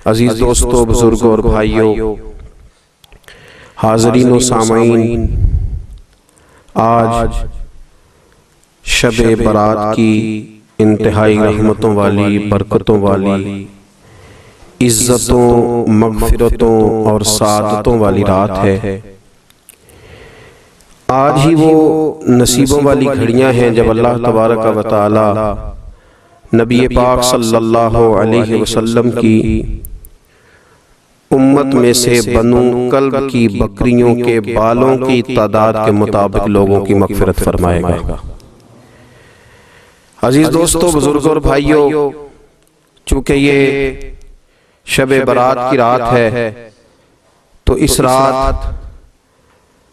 अजीज दोस्तों, बुजुर्गों और भाइयों, हाज़रीन व सामाईन, आज शब बरात की इंतहाई रहमतों वाली, बरकतों वाली, इज्जतों, मग़फ़िरतों और सादतों वाली रात है। आज ही वो नसीबों वाली घड़ियां हैं जब अल्लाह तबारक व तआला नबी पाक सल्लल्लाहु अलैहि वसल्लम की उम्मत में से बनु कल्ब की बकरियों के बालों की तादाद के मुताबिक लोगों की मग़फ़िरत फरमाएगा। अजीज दोस्तों, बुजुर्गों और भाइयों, चूँकि ये शब बरात की रात है तो इस रात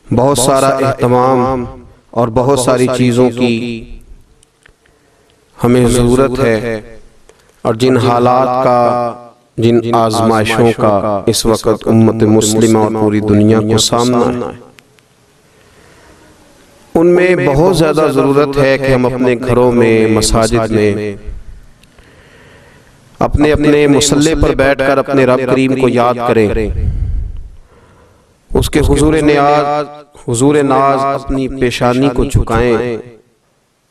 बहुत सारा एहतमाम और बहुत सारी चीज़ों की हमें ज़रूरत है। और जिन हालात का, जिन आजमाइशों का इस वक्त उम्मत मुस्लिमा और पूरी दुनिया को सामना है, उनमें बहुत ज़्यादा ज़रूरत है कि हम अपने घरों में, मसाजिद में, अपने अपने मुसल्ले पर बैठकर अपने रब करीम को याद करें, उसके हुजूर नाज अपनी पेशानी को झुकाएं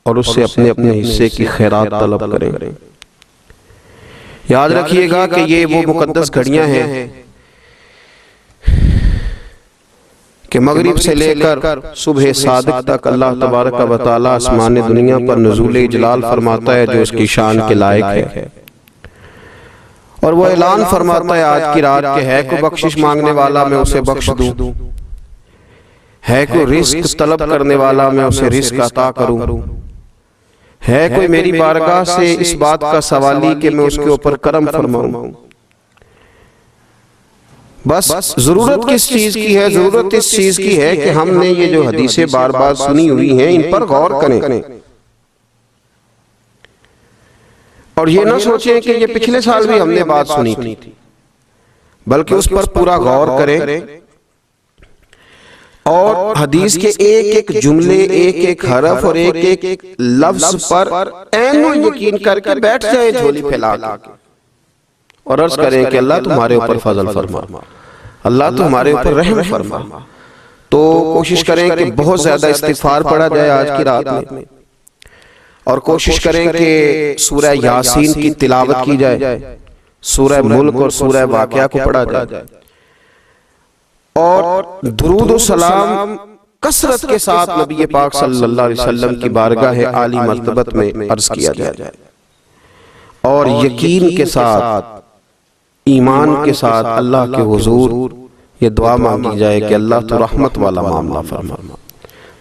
और उससे अपने अपने हिस्से की खैरात तलब करें। याद रखिएगा कि ये वो मुकद्दस घड़ियां हैं कि मगरिब से लेकर सुबह सादिक तक अल्लाह तबारक व तआला आसमान दुनिया पर नुज़ूल जलाल फरमाता है जो उसकी शान के लायक है। और वो ऐलान फरमाता है आज की रात के है को बख्शिश मांगने वाला मैं उसे बख्श दूं, है कोई रिस्क तलब करने वाला मैं उसे रिस्क अता करूं, है कोई मेरी बारगाह से इस बात का सवाली कि मैं उसके ऊपर करम फरमाऊं। बस जरूरत किस चीज की है? जरूरत इस चीज की है कि हमने ये जो हदीसें बार बार सुनी हुई हैं इन पर गौर करें और ये ना सोचें कि ये पिछले साल भी हमने बात सुनी थी, बल्कि उस पर पूरा गौर करें और हदीस के एक एक जुमले, एक एक हरफ और एक एक लफ्ज पर ऐनो यकीन करके बैठ जाएं झोली फैला के और अर्ज करें कि अल्लाह तुम्हारे ऊपर फजल फरमा, अल्लाह तुम्हारे ऊपर रहम फरमा। तो कोशिश करें कि बहुत ज्यादा इस्तिगफार पढ़ा जाए आज की रात में और कोशिश करें कि सूरह यासीन की तिलावत की जाए, सूरह मुल्क और सूरह वाक़िया को पढ़ा जाए और दुरूद और सलाम कसरत के साथ नबी पाक सल्लल्लाहु अलैहि वसल्लम की बारगाह आली मर्तबत में अर्ज किया जाए और यकीन के साथ, ईमान के साथ अल्लाह के हुजूर ये दुआ मांगी जाए कि अल्लाह तो रहमत वाला मामला फरमा,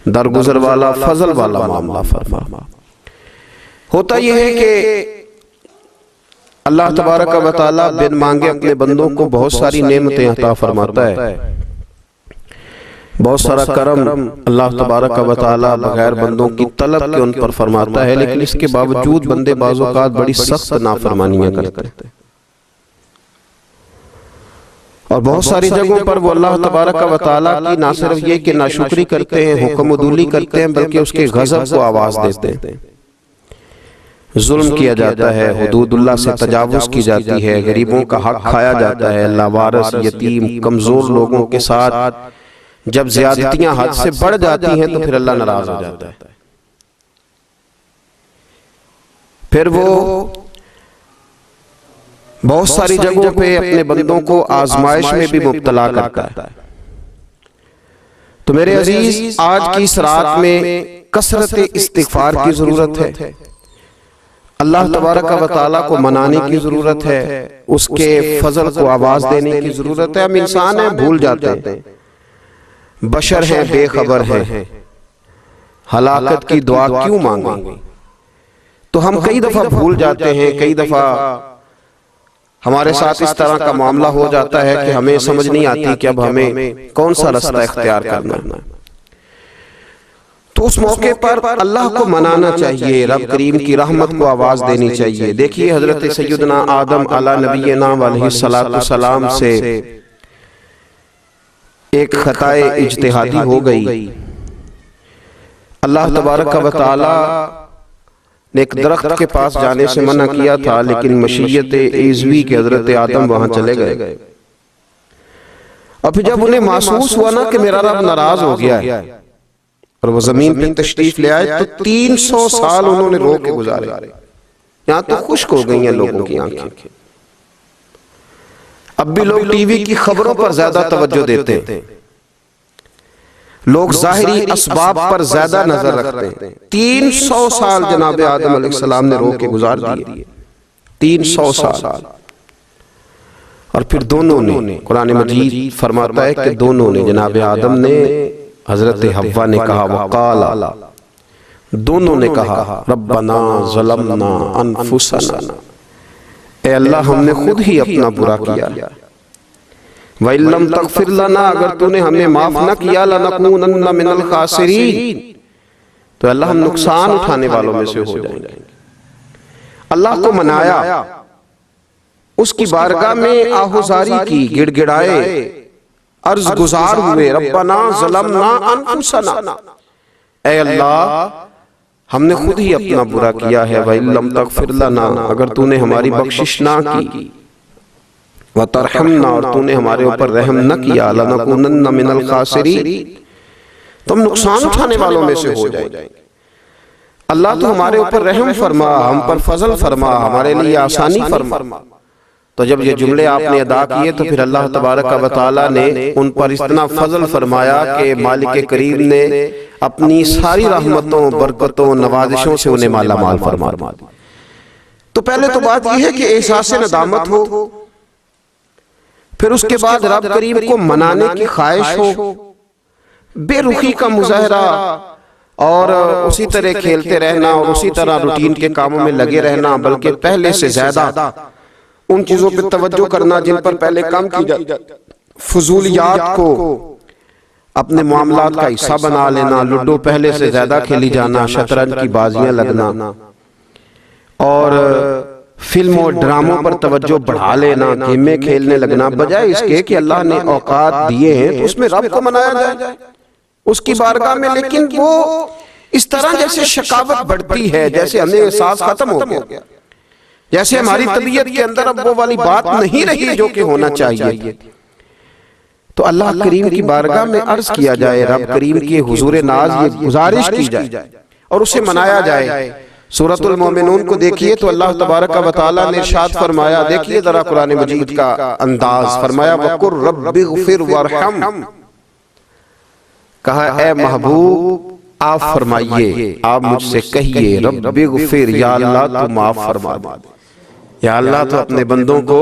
दरगुजर वाला, फजल वाला मामला फरमा। होता यह है कि अल्लाह तबारक व तआला बिन मांगे अपने बंदों को बहुत सारी नेमतें अता फरमाता है, बहुत सारा करम अल्लाह तबारक व तआला बगैर बंदों की तलब के उन पर फरमाता है। लेकिन इसके बावजूद बंदे बाज़ औक़ात बड़ी सख्त नाफरमानियां करते हैं और बहुत सारी जगहों पर वो अल्लाह तबारक व तआला की ना सिर्फ ये कि नाशुक्री करते हैं, हुक्म-उदूली करते हैं, बल्कि उसके गज़ब को आवाज़ देते हैं। जुल्म किया जाता है, हुदूदुल्लाह से तजावुज़ की जाती है, गरीबों का हक खाया जाता है, लावारिस, यतीम, कमज़ोर लोगों के साथ जब ज़्यादतियां हद से बढ़ जाती हैं तो फिर अल्लाह नाराज़ हो जाता है। फिर वो बहुत सारी जगहों पे अपने बंदों को आजमाइश में भी मुब्तला करता है। तो मेरे अजीज, आज की इस रात में कसरत इस्तिगफार की जरूरत है, अल्लाह तबारक व तआला को मनाने की जरूरत है, उसके फजल को आवाज देने की जरूरत है। हम इंसान हैं, भूल जाते हैं, बशर हैं, बेखबर हैं, हलाकत की दुआ क्यों मांगे? तो हम कई दफा भूल जाते हैं, कई दफा हमारे साथ इस तरह का मामला हो जाता है कि हमें समझ नहीं आती कि अब हमें कौन सा रास्ता इख्तियार करना है। तो उस मौके पर अल्लाह को मनाना चाहिए, रब करीम की रहमत को आवाज देनी चाहिए। देखिए, हजरत सैयदना आदम अला नबीना अलैहिस्सलातु सलाम से एक खताए इज्तिहादी हो गई। अल्लाह तबारक व तआला ने एक दरख्त के पास जाने से मना किया था, लेकिन मशीयत इज़वी के हजरत आदम वहां चले गए। और फिर जब उन्हें महसूस हुआ ना कि मेरा रब नाराज हो गया है और वो जमीन पे तशरीफ ले आए, तो 300 साल उन्होंने रो के गुजारे। यहां तो खुश्क हो गई हैं लोगों की आंखें। अब भी लोग टीवी की खबरों पर ज्यादा तवज्जो देते हैं, लोग जाहिरी असबाब पर ज्यादा नजर रखते हैं। 300 साल जनाब आदम अलैहिस्सलाम ने रो के गुजार दिए, 300 साल। और फिर दोनों ने, कुरान मजीद फरमाता है कि दोनों ने, जनाब आदम ने, हजरत हव्वा ने कहा, वक़ाला, दोनों ने कहा, रब्बना ज़लमना अनफुसना, ए अल्लाह हमने खुद ही अपना बुरा किया, व इल्लम तग़फिर लना, अगर तूने हमें माफ न किया, लनकूनन्ना मिनल खासिरीन, तो अल्लाह हम नुकसान उठाने वालों में से हो जाएंगे। अल्लाह को मनाया, उसकी बारगाह में आहुजारी की, गिड़गिड़ाए, अर्ज गुजार हुए, रब्बना ज़लमना अनफुसना, ए अल्लाह हमने खुद ही अपना बुरा किया है, व इल्लम तग़फिर लना, अगर तूने हमारी बख्शिश ना की, व तरहमना, और तूने हमारे ऊपर रहम न किया, लनकूनन्ना मिनल खासिरीन, तो हम नुकसान उठाने वालों में से हो जाएंगे। अल्लाह तो हमारे ऊपर रहम फरमा, हम पर फजल फरमा, हमारे लिए आसानी फरमा। तो जब ये जुमले आपने अदा किए तो फिर अल्लाह तबारक व तआला ने उन पर इतना फजल फरमाया कि मालिक करीम ने अपनी सारी रहमतों, बरकतों, नवाजिशों से उन्हें माला माल फरमा दिया। तो पहले तो बात यह है कि एहसास नदामत हो, फिर उसके बाद रब करीम को मनाने की ख्वाहिश हो, बेरुखी का मुजाहरा, और उसी तरह खेलते रहना और उसी तरह रूटीन के कामों में लगे रहना, बल्कि पहले से ज्यादा उन चीजों पर तवज्जो करना जिन पर पहले कम की जाती, फजूलियात को अपने मामलात का हिस्सा बना लेना, लूडो पहले से ज्यादा खेली जाना, शतरंज की बाजियां लगना, और फिल्म और ड्रामों पर तवज्जो बढ़ा लेना, गेमें खेलने लगना, बजाय इसके कि अल्लाह ने औकात दिए हैं तो उसमें रब को मनाया जाए उसकी बारगाह में। लेकिन वो इस तरह जैसे शकावत बढ़ती है, जैसे हमें एहसास खत्म हो गया, जैसे हमारी तबीयत के अंदर अब वो वाली बात नहीं रही जो कि होना चाहिए। तो अल्लाह करीम की बारगाह में अर्ज किया जाए, रब करीम के हुजूर नाज ये गुजारिश की जाए और उसे मनाया जाए। सूरतुल मोमिनून को देखिए तो अल्लाह तबारक व तआला ने इरशाद फरमाया, देखिए जरा कुरान मजीद का अंदाज, फरमाया वकुर रब्बिग़फिर वरहम, कहा ए महबूब आप फरमाइए, आप मुझसे कहिए, रब्बिग़फिर, या अल्लाह तू माफ फरमा दे, या अल्लाह तो अपने बंदों को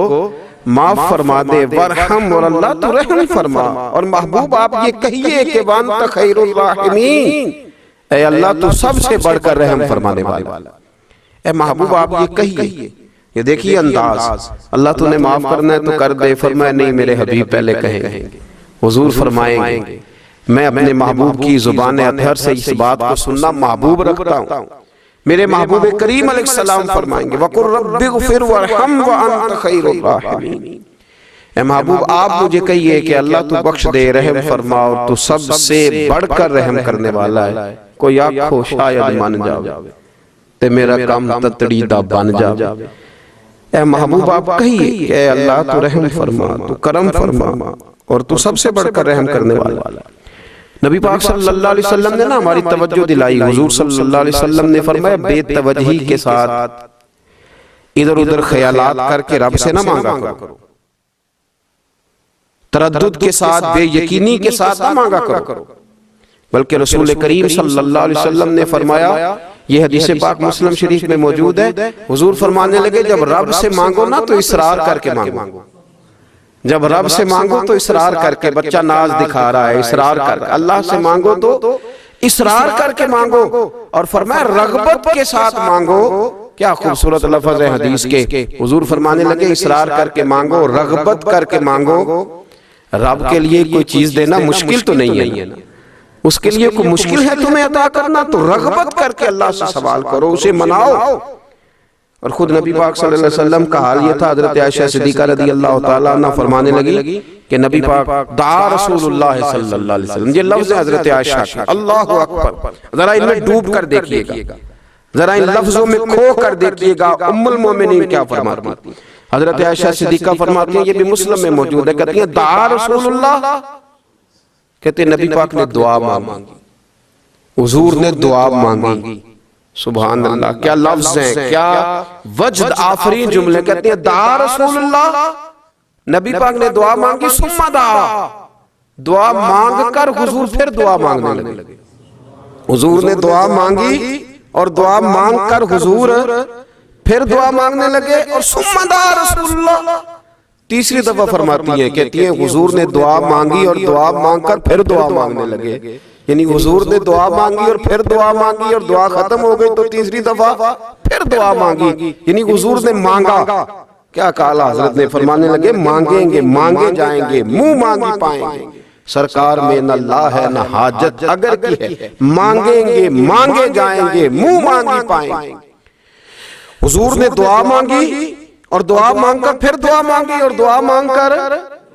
माफ फरमा दे, वरहम, और अल्लाह तू रहम फरमा। और महबूब आप ये कहिए कि वांता खैरुर राहिमीन, ए अल्लाह तू सबसे बढ़कर रहम फरमाने वाला। ए महबूब आप ये कहिए, ये देखिए अंदाज, अल्लाह तूने माफ करना है तो कर दे, फरमाया नहीं मेरे हबीब पहले कहेंगे, हुजूर फरमाएंगे, मैं अपने महबूब की जुबान अतहर से इस बात को सुनना महबूब रखता हूँ। मेरे महबूब करीम अलैहिस्सलाम फरमाएंगे, वकुर रब्बिग़फिर वरहम व अंत खैरुर राहिमीन, ए महबूब आप मुझे कहिए कि अल्लाह तू बख्श दे, रहम फरमा, और तू सबसे बढ़कर रहम करने वाला है। कोई आँखों शायद मान जावे ते मेरा काम ततड़ीदा बन जावे। ए महबूब आप कहिए कि अल्लाह तू रहम फरमा, तू करम फरमा, और तू सबसे बढ़कर रहम करने वाला। नबी पाक सल्लल्लाहु अलैहि वसल्लम ने ना हमारी तवज्जो दिलाई। हुजूर सल्लल्लाहु अलैहि वसल्लम ने फरमाया, बेतवज्ही के साथ, इधर उधर ख्यालात करके रब से ना मांगा करो, तरद्दुद के साथ, बेयकीनी के साथ ना मांगा करो, बल्कि रसूल करीम सल्लल्लाहु अलैहि वसल्लम ने फरमाया, यह हदीस पाक मुस्लिम शरीफ में मौजूद है, हुजूर फरमाने लगे, जब रब से मांगो ना तो इसरार करके मांगो, जब रब से मांगो तो इसरार करके, बच्चा नाज दिखा रहा है, इसरार करके। अल्लाह से मांगो तो इसरार करके मांगो, और फरमाया रगबत के साथ मांगो। क्या खूबसूरत लफ्ज है हदीस के। हुजूर फरमाने लगे, इसरार करके मांगो, रगबत करके मांगो। रब के लिए कोई चीज देना मुश्किल तो नहीं है, उसके लिए कोई मुश्किल है तुम्हें अता करना, तो रगबत करके अल्लाह से सवाल करो, उसे मनाओ। और खुद नबी पाक सल्लल्लाहु अलैहि वसल्लम का हाल ये था, हजरत आयशा सिद्दीका रज़ियल्लाहु ताला अन्हा फरमाने लगी कि नबी पाक दा रसूलुल्लाह सल्लल्लाहु अलैहि वसल्लम, ये लफ्ज है हजरत आयशा का, अल्लाहु अकबर, जरा इनमें डूब कर देखिएगा, जरा इन लफ्जों में खो कर देखिएगा उम्मुल मोमिनीन क्या फरमाती। हजरत आयशा सिद्दीका फरमाती हैं, ये भी मुस्लिम में मौजूद है, कहती हैं दा रसूलुल्लाह, कहते नबी पाक ने दुआ मांगी, हुजूर ने दुआ मांगी। सुभान अल्लाह, क्या लफ्ज हैं, क्या वजद आफरीन जुमले। कहते हैं दा रसूलुल्लाह, नबी पाक ने दुआ मांगी, सुम्मा दा, दुआ मांग कर हुजूर फिर दुआ मांगने लगे। हुजूर ने दुआ मांगी और दुआ मांग कर हुजूर फिर दुआ मांगने लगे, और सुम्मा दा रसूलुल्लाह तीसरी दफा फरमाती है, कहती है हुजूर ने दुआ मांगी और दुआ मांगकर फिर दुआ मांगने लगे। यानी हुजूर ने दुआ मांगी और फिर दुआ मांगी और दुआ खत्म हो गई तो तीसरी दफा फिर दुआ मांगी, यानी हुजूर ने मांगा। क्या कहा हजरत ने, फरमाने लगे मांगेंगे मांगे जाएंगे, मुंह मांगी पाएंगे, सरकार में न ला है न हाजत अगर की है, मांगेंगे मांगे जाएंगे, मुंह मांगी पाएंगे। हुजूर ने दुआ मांगी और दुआ मांगकर फिर दुआ मांगी और दुआ मांगकर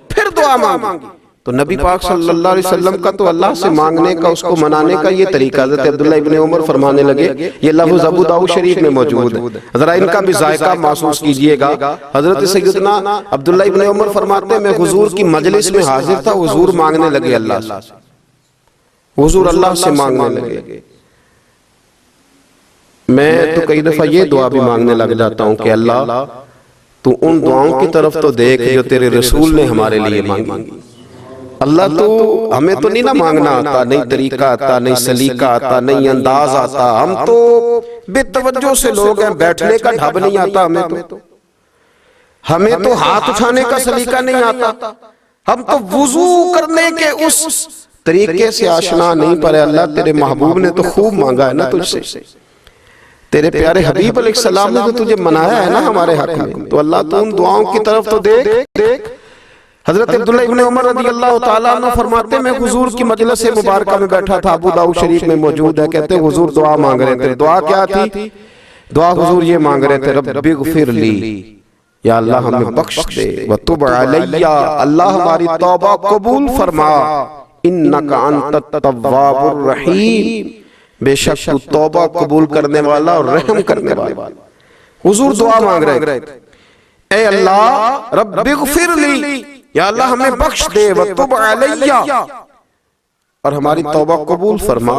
फिर दुआ मांगी। तो नबी पाक सल्लल्लाहु अलैहि वसल्लम का तो अल्लाह से मांगने का, उसको मनाने का ये तरीका। हज़रत अब्दुल्लाह इब्ने उमर फरमाने लगे, ये लफ्ज़ अबू दाऊद शरीफ में मौजूद है, जरा इनका भी जायका महसूस कीजिएगा। हजरत सैयदना अब्दुल्लाह इब्ने उमर फरमाते हैं, मैं हुजूर की मजलिस में हाजिर था, हुजूर मांगने लगे अल्लाह से, हुजूर अल्लाह से मांगने लगे। मैं तो कई दफा ये दुआ भी मांगने लग जाता हूँ कि अल्लाह तू उन दुआओं की तरफ तो देख जो तेरे रसूल ने हमारे लिए मांगी। अल्लाह तो हमें तो नहीं ना मांगना आता, नहीं तरीका आता, नहीं सलीका आता, नहीं अंदाज आता, हम तो बेतवज्जो से लोग हैं, बैठने का ढब नहीं आता हमें तो हाथ उठाने का सलीका नहीं आता, हम तो वुजू करने के उस तरीके से आशना नहीं। पर अल्लाह तेरे महबूब ने तो खूब मांगा है ना तुझसे, तेरे प्यारे हबीब अलैहिस्सलाम ने तो तुझे मनाया है ना हमारे हक में, तो अल्लाह तो उन दुआओं की तरफ तो देख। हजरत अब्दुल्लाह इब्ने उमर रज़ियल्लाहु ताला अन्हु फरमाते, मैं हुजूर की मजलिस मुबारका में बैठा था, अबू दाऊद शरीफ में मौजूद है, कहते हुजूर दुआ मांग रहे थे। दुआ क्या थी? दुआ हुजूर ये मांग रहे थे, रब्बिगफिर ली, या अल्लाह हमें बख्श दे, व तुब अलैया, अल्लाह हमारी तौबा कबूल फरमा, इन्नका अंतत तव्वाबुर रहीम, बेशक तू तौबा कबूल करने वाला और रहम करने वाला। हुजूर दुआ मांग रहे थे, ए अल्लाह रब्बिगफिर ली, या अल्लाह हमें बख्श दे, व तुब अलैया, और हमारी तौबा कबूल फरमा,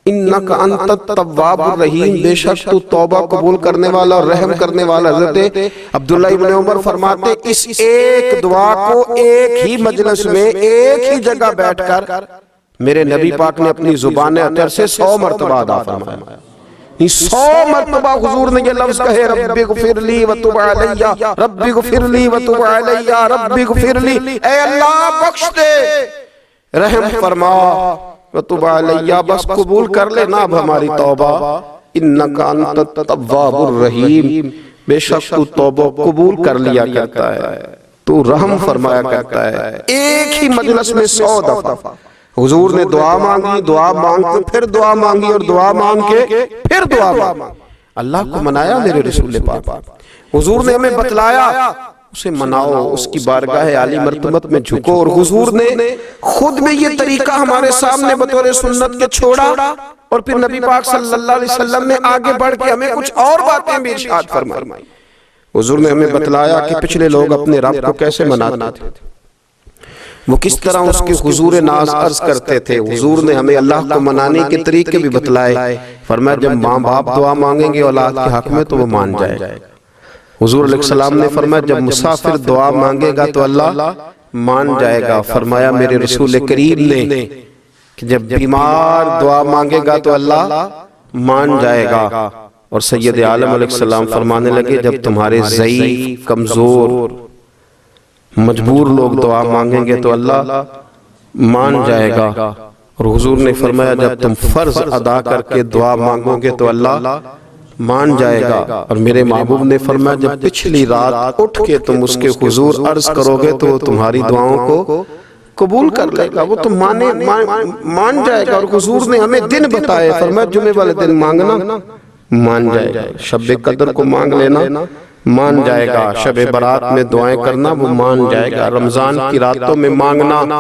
इन्नका अंतत तव्वाबुर रहीम, बेशक तू तौबा कबूल करने वाला और रहम करने वाला। हज़रत अब्दुल्लाह इब्ने उमर फरमाते, इस एक दुआ को एक ही मजलिस में एक ही जगह बैठकर मेरे नबी पाक ने अपनी जुबान अतर से 100 मरतबा अदा फरमाया। 100 मरतबा हुजूर ने ये लफ्ज कहे, रब्बिगफिर ली व तुब अलैया, रब्बिगफिर ली व तुब अलैया, रब्बिगफिर ली, ए अल्लाह बख्श दे, रहम फरमा, व तुब अलैया, बस कबूल कर लेना अब हमारी तौबा, इन्नका अंतत तव्वाबुर रहीम, बेशक तू तौबा कबूल कर लिया करता है, तू रहम फरमाया करता है। एक ही मजलिस में 100 दफा हुजूर ने दुआ मांगी, दुआ मांग के फिर दुआ मांगी और दुआ मांग के फिर दुआ मांगी। अल्लाह को मनाया मेरे रसूल पाक, हुजूर ने हमें बतलाया, उसे मनाओ, उसकी बारगाह आली मर्तबत में झुको। और हुजूर ने खुद में ये तरीका हमारे सामने बतौर सुन्नत के छोड़ा, और फिर नबी पाक सल्लल्लाहु अलैहि वसल्लम ने आगे बढ़ के हमें कुछ और बातें भी इरशाद फरमाई। हुजूर ने हमें बतलाया कि पिछले लोग अपने रब को कैसे मनाते थे, वो किस तरह उसके हुजूर नाज अर्ज करते थे। हुजूर ने हमें अल्लाह को मनाने के तरीके भी बतलाए। फरमाया जब माँ बाप दुआ मांगेंगे औलाद के हक में तो वो मान जाएगा। हुजूर अलैहिस्सलाम ने फरमाया जब मुसाफिर दुआ मांगेगा तो अल्लाह मान जाएगा। फरमाया मेरे रसूल करीम ने कि जब बीमार दुआ मांगेगा तो अल्लाह मान जाएगा। और सैयद आलम अलैहिस्सलाम फरमाने लगे जब तुम्हारे ज़ईफ, कमजोर, मजबूर लोग दुआ मांगेंगे तो अल्लाह मान जाएगा। और हुजूर ने फरमाया जब तुम फर्ज अदा करके दुआ मांगोगे तो अल्लाह मान जाएगा। और मेरे महबूब ने फरमाया जब पिछली रात उठ के तुम उसके हुजूर अर्ज करोगे तो तुम्हारी दुआओं को कबूल कर लेगा, वो तो मान जाएगा। और हुजूर ने हमें दिन बताए, फरमाया जुमे वाले दिन मांगना मान जाएगा, शब कदर को मांग लेना मान जाएगा, शब बारात में दुआएं करना वो मान जाएगा, रमजान की रातों में मांगना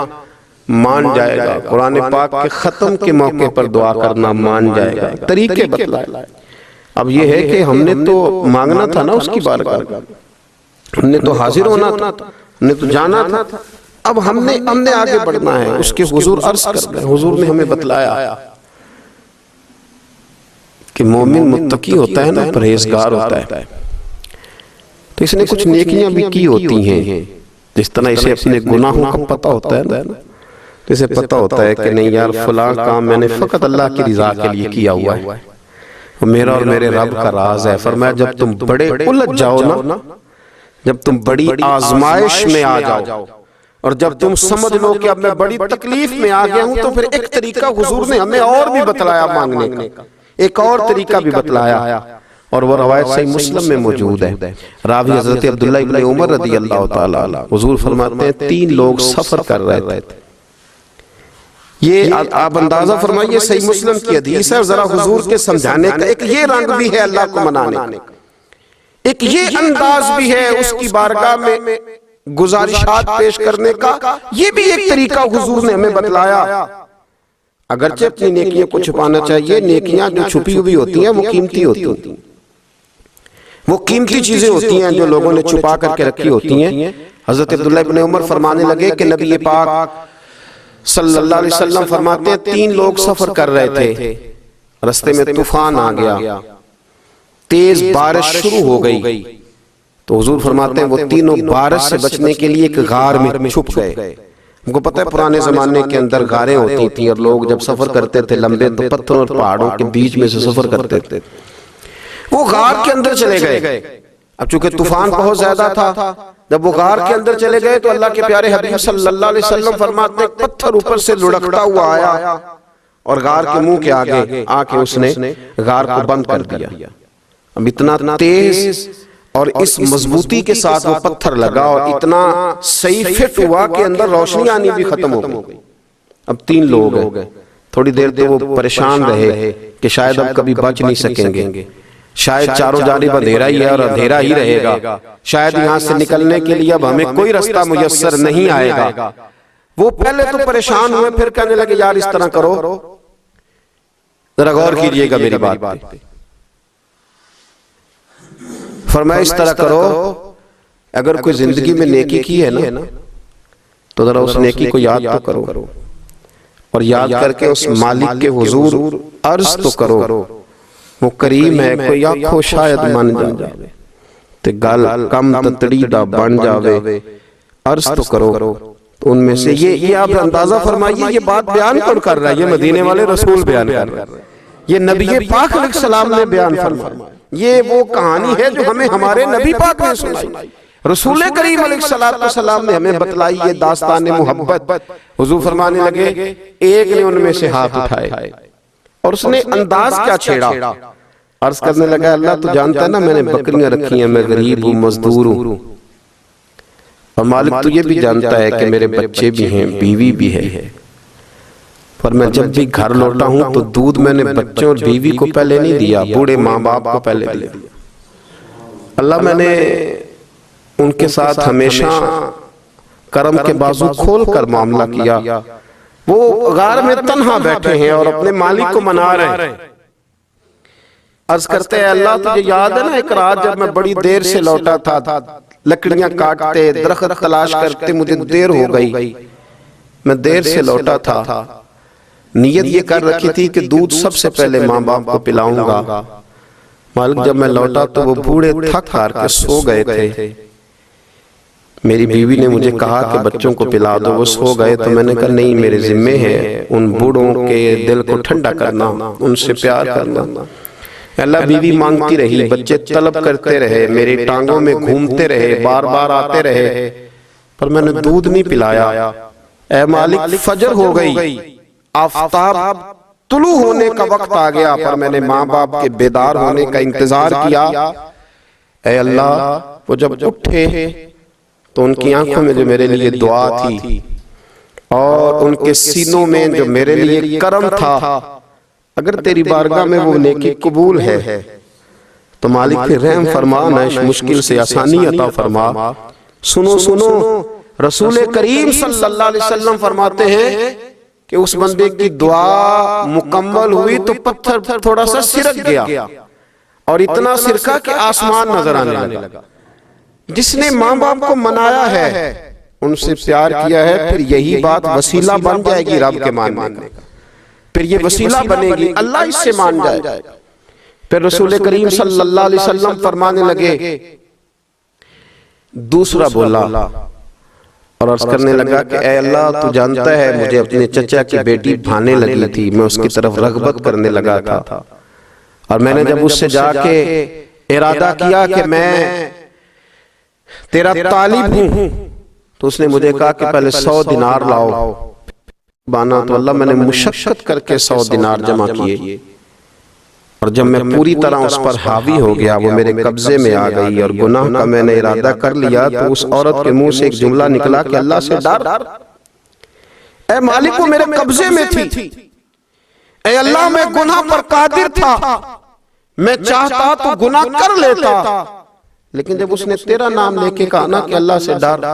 मान जाएगा, कुरान पाक के खत्म के मौके पर दुआ करना मान जाएगा। तरीके बतलाए। अब ये है कि हमने तो मांगना था ना उसकी बारगाह, हमने तो हाजिर होना था, हमने तो जाना था। अब हमने आगे बढ़ना है, उसके हुजूर अर्ज करना है। हुजूर ने हमें बतलाया कि मोमिन मुत्तकी होता है ना, परहेजगार होता है, तो इसने कुछ नेकियां भी की होती हैं। जिस तरह इसे अपने गुनाहों का पता होता है ना, तो इसे पता होता है कि नहीं यार फलां काम मैंने फकत अल्लाह की रिजा के लिए किया हुआ है, मेरा और मेरे रब का राज है। फरमाया जब तुम बड़े उलझ जाओ ना, जब तुम बड़ी आजमाइश में आ जाओ और जब तुम समझ लो कि अब मैं बड़ी तकलीफ में आ गया हूं, तो फिर एक तरीका हुजूर ने हमें और भी बतलाया मांगने का, एक और तरीका भी बतलाया, और वो रवायत सही मुस्लिम में मौजूद है। रावी हजरत अब्दुल्लाह इब्न उमर रदी अल्लाह ताला अन्हु, हुजूर फरमाते हैं 3 लोग सफर कर रहे थे। ये आप अंदाजा फरमाइए, सही मुस्लिम की हदीस है। जरा हुजूर के समझाने का एक ये रंग भी है अल्लाह को मनाने का, एक ये अंदाज भी है उसकी बारगाह में गुजारिशात पेश करने का, ये भी एक तरीका हुजूर ने हमें बतलाया। अगरचे अपनी नेकियों को छुपाना चाहिए, नेकियां जो छुपी हुई होती हैं वो कीमती होती हैं, वो कीमती चीजें होती हैं जो लोगों ने छुपा करके रखी होती हैं। हजरत अब्दुल्लाह इब्न उमर फरमाने लगे कि नबी पाक सल्लल्लाहु अलैहि वसल्लम फरमाते हैं 3 लोग सफर कर रहे थे, रास्ते में तूफान आ गया, तेज बारिश शुरू हो गई, तो हुजूर फरमाते हैं वो तीनों बारिश से बचने के लिए एक गार में छुप गए। हमको पता है पुराने जमाने के अंदर गारें होती थी और लोग जब सफर करते थे लंबे, तो पत्थरों और पहाड़ों के बीच में से सफर करते थे। वो गार के अंदर चले गए। अब चूंकि तूफान बहुत ज्यादा था, जब वो गार के अंदर चले गए तो अल्लाह के प्यारे हबीब सल्लल्लाहु अलैहि वसल्लम फरमाते हैं पत्थर ऊपर से लुढ़कता हुआ आया और गार के मुंह के आगे आके उसने गार को बंद कर दिया। अब इतना तेज और इस मजबूती के साथ वो पत्थर लगा और इतना सही फिट हुआ कि अंदर रोशनी आनी भी खत्म हो गई। अब 3 लोग हैं, थोड़ी देर तो वो परेशान रहे कि शायद अब कभी बच नहीं सकेंगे, शायद चारों जानिब अंधेरा ही है और अंधेरा ही रहेगा, शायद यहाँ से निकलने के लिए अब हमें कोई रास्ता मुयस्सर नहीं आएगा। वो पहले तो परेशान हुए, फिर कहने लगे यार इस तरह करो, जरा गौर कीजिएगा मेरी बात पे। फरमाया इस तरह करो, अगर कोई जिंदगी में नेकी की है ना, तो जरा उस नेकी को याद तो करो और याद करके उस मालिक के हुजूर अर्ज तो करो, वो करीम है, कोई आखो शायद मन जावे ते गल कम ततड़ी दा बन जावे, अर्ज तो करो। तो उनमें से ये आप अंदाजा फरमाइए, ये बात बयान कौन कर रहा है? ये मदीने वाले रसूल बयान कर रहे हैं, ये नबी पाक अलैहिस्सलाम ने बयान फरमाया। ये वो कहानी है जो हमें हमारे नबी पाक ने सुनाई, रसूल करीम अलैहिस्सलाम ने हमें बतलाई, ये दास्तान मोहब्बत। हुजूर फरमाने लगे, एक ने उनमें से हाथ उठाए और उसने अंदाज क्या छेड़ा, अर्ज करने लगा अल्लाह तू जानता है ना मैंने बकरियां रखी हैं, मैं गरीब हूँ, मजदूर हूँ, और मालिक तू ये भी जानता है कि मेरे बच्चे भी हैं, बीवी भी है, पर मैं जब भी घर लौटा हूं तो दूध मैंने बच्चों और बीवी को पहले नहीं दिया, बूढ़े माँ बाप को पहले दिया। अल्लाह मैंने उनके साथ हमेशा करम के बाजू खोल कर मामला किया। वो गार में तन्हा बैठे हैं और अपने मालिक को मना रहे हैं। अर्ज करते हैं अल्लाह तुझे याद है ना एक रात जब मैं बड़ी देर से लौटा था, लकड़ियां काटते दरख्त तलाश करते मुझे देर हो गई, मैं देर से लौटा था, नियत ये कर रखी थी कि दूध सबसे पहले माँ बाप को पिलाऊंगा। मालिक जब मैं लौटा तो वो बूढ़े थक हार के सो गए थे। मेरी बीवी ने मुझे कहा कि बच्चों को पिला दो, वो सो गए, तो मैंने कहा नहीं मेरे जिम्मे है उन बूढ़ों के दिल को ठंडा करना, उनसे प्यार करना। अल्लाह बीवी मांगती रही, बच्चे तलब करते रहे, मेरी टांगों में घूमते रहे, बार बार आते रहे, पर मैंने दूध नहीं पिलाया। ऐ मालिक फजर हो गई, आफताब तुलू होने का वक्त आ गया, पर मैंने माँ बाप के बेदार होने का इंतजार किया। ऐ अल्लाह वो जब उठे तो उनकी आंखों में जो मेरे लिए दुआ थी और उनके सीनों में जो मेरे लिए करम था, अगर तेरी बारगाह में वो नेकी कबूल है तो मालिक फिर रहम फरमा, न इस मुश्किल से आसानी अता फरमा। सुनो सुनो, रसूल करीम सल्लल्लाहु अलैहि वसल्लम फरमाते हैं कि उस बंदे की दुआ मुकम्मल हुई तो पत्थर थोड़ा सा सिरक गया और इतना सिरका कि आसमान नजर आने लगा। जिसने माँ बाप को मनाया है, उनसे प्यार किया है, फिर यही बात वसीला बन जाएगी रब के मानने का, फिर ये वसीला बनेगी, अल्लाह इससे मान जाए। फिर रसूल करीम सल्लल्लाहु अलैहि वसल्लम फरमाने लगे, दूसरा बोला और अर्ज करने लगा कि ऐ अल्लाह, तू जानता है मुझे अपने चचा की बेटी भाने लगी थी, मैं उसकी तरफ रग़बत करने लगा था, और मैंने जब उससे जाके इरादा किया कि मैं तेरा तालिब हूं, तो उसने मुझे कहा कि पहले 100 दिनार लाओ बाना। तो अल्लाह, मैंने मुशक्कत करके 100 दिनार जमा किए, और जब मैं पूरी तरह उस पर हावी हो गया, वो मेरे कब्जे में आ गई और गुनाह का मैंने इरादा कर लिया, तो उस औरत के मुंह से एक जुमला निकला कि अल्लाह से डर, ऐ मालिक वो मेरे कब्जे में थी, ऐ अल्लाह मैं गुनाह पर कादिर था, मैं चाहता तो गुनाह कर लेता, लेकिन जब उसने तेरा नाम लेके कहा ना कि अल्लाह से डर,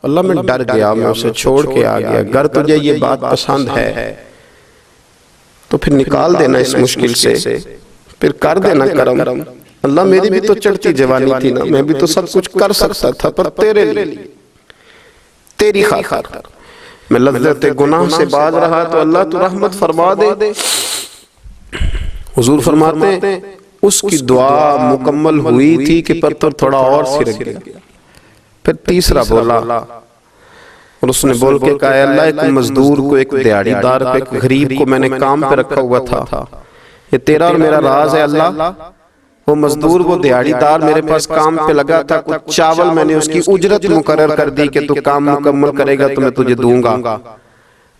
अल्लाह मैं डर गया, मैं उसे छोड़ के आ गया। अगर तुझे ये बात पसंद है तो फिर निकाल देना इस मुश्किल से, फिर कर देना करम। अल्लाह, मेरी भी तो चढ़ती जवानी थी ना, मैं भी तो सब कुछ कर सकता था, पर तेरे लिए, तेरी खातिर मैं लज्जत गुनाह से बाज रहा, तो अल्लाह तू रहमत फरमा दे। हुजूर फरमाते हैं उसकी दुआ मुकम्मल हुई थी कि पत्थर थोड़ा और सिरक गया। फिर तीसरा बोला और उसने बोल के कहा, अल्लाह एक मजदूर को, एक दिहाड़ीदार को, एक गरीब को मैंने काम पे रखा हुआ था, ये तेरा और मेरा राज है अल्लाह। वो मजदूर, वो दिहाड़ीदार मेरे पास काम पे लगा था, कुछ चावल मैंने उसकी उजरत मुकर्रर कर दी कि तू काम मुकम्मल करेगा तो मैं तुझे दूंगा।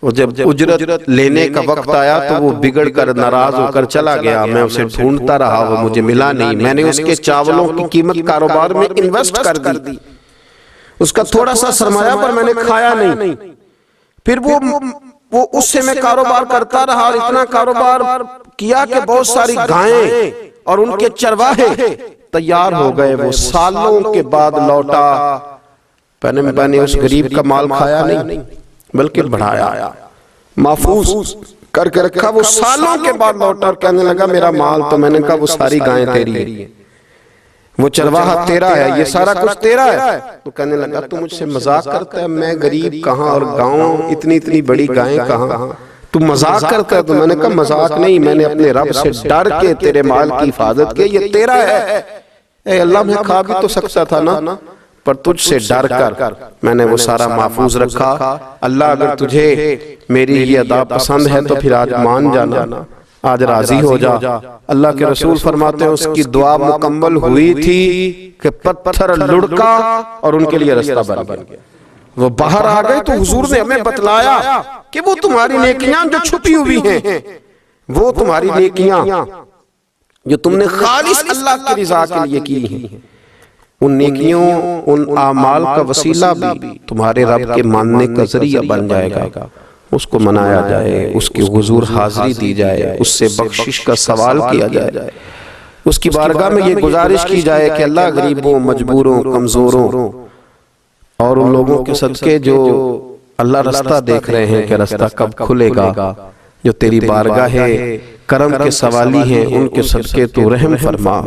और जब उजरत लेने का वक्त आया तो वो बिगड़ कर नाराज होकर चला गया। मैं उसे ढूंढता रहा, वो मुझे मिला नहीं। मैंने उसके चावलों की कीमत कारोबार में इन्वेस्ट कर दी, उसका थोड़ा सा सरमाया, पर मैंने खाया नहीं। फिर वो उससे मैं कारोबार करता रहा और इतना कारोबार किया कि बहुत सारी गायें और उनके चरवाहे तैयार हो गए। वो सालों के बाद लौटा, मैंने उस गरीब का माल खाया नहीं बल्कि बढ़ाया, महफूज करके रखा। वो सालों के बाद लौटा और कहने लगा मेरा माल, तो मैंने कहा वो सारी गायें तेरी है, वो चरवाहा तेरा है, ये सारा कुछ तेरा है। तो कहने लगा तू मुझसे मजाक करता है, मैं गरीब कहाँ और गांव इतनी इतनी बड़ी गायें कहाँ, तू मजाक करता है। तो मैंने कहा मजाक नहीं, मैंने अपने रब से डर के तेरे माल की हिफाजत की, ये तेरा है। ए अल्लाह, मैं खा भी तो सकता था ना, पर तुझसे डर कर मैंने वो सारा महफूज रखा। अल्लाह, अगर तुझे मेरी ये अदा पसंद है तो फिर आज मान जाना, आज राजी हो जा। अल्लाह के रसूल फरमाते हैं उसकी दुआ मुकम्मल हुई थी कि पत्थर लुढ़का और उनके लिए रास्ता बन गया। वो बाहर आ गए तो हुजूर ने हमें बतलाया कि वो तुम्हारी नेकियां जो छुपी हुई हैं, वो तुम्हारी नेकियां जो तुमने खालिस अल्लाह की रिजा के लिए की हैं, उन नेकियों, उन आमाल का वसीला भी तुम्हारे रब के मानने का जरिया बन जाएगा। उसको मनाया जाए, उसके हुजूर हाजिरी दी जाए, उससे बख्शिश का सवाल किया जाए, उसकी बारगाह में ये गुजारिश की जाए कि अल्लाह गरीबों, मजबूरों, कमजोरों और उन लोगों के सदके जो अल्लाह रास्ता देख रहे हैं कि रास्ता कब खुलेगा, जो तेरी बारगाह है करम के सवाली हैं, उनके सदके तू रहम फरमा।